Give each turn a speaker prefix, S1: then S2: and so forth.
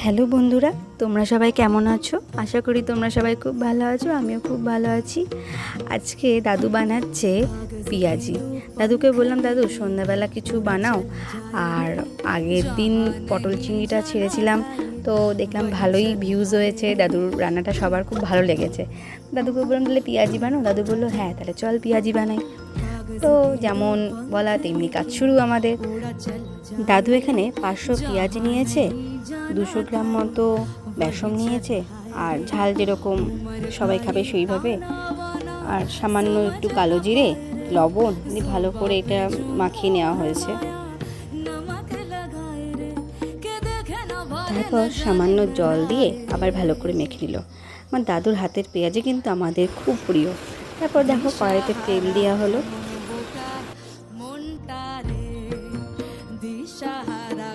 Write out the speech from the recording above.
S1: Hello বন্ধুরা, তোমরা সবাই কেমন আছো? আশা করি তোমরা সবাই খুব ভালো আছো। আমিও খুব ভালো আছি। আজকে দাদু বানাচ্ছে পেঁয়াজি। দাদুকে বললাম, দাদু সন্ধ্যাবেলা কিছু বানাও। আর আগের দিন পটল চিংড়িটা ছেড়েছিলাম, তো দেখলাম ভালোই ভিউজ হয়েছে। দাদুর রান্নাটা সবার খুব ভালো লেগেছে। দাদুকে বললাম, তাহলে পেঁয়াজি বানাও। দাদু বললো, হ্যাঁ তাহলে চল পেঁয়াজি বানাই। তো যেমন বলা তেমনি কাজ শুরু আমাদের। দাদু এখানে 500 পেঁয়াজি নিয়েছে, 200 গ্রাম মতো বেসন নিয়েছে, আর ঝাল যেরকম সবাই খাবে সেইভাবে, আর সামান্য একটু কালো জিরে, লবণ দিয়ে ভালো করে এটা মাখিয়ে নেওয়া হয়েছে। তারপর সামান্য জল দিয়ে আবার ভালো করে মেখে নিল। আমার দাদুর হাতের পেঁয়াজি কিন্তু আমাদের খুব প্রিয়। তারপর দেখো কড়াইতে তেল দেওয়া হলো,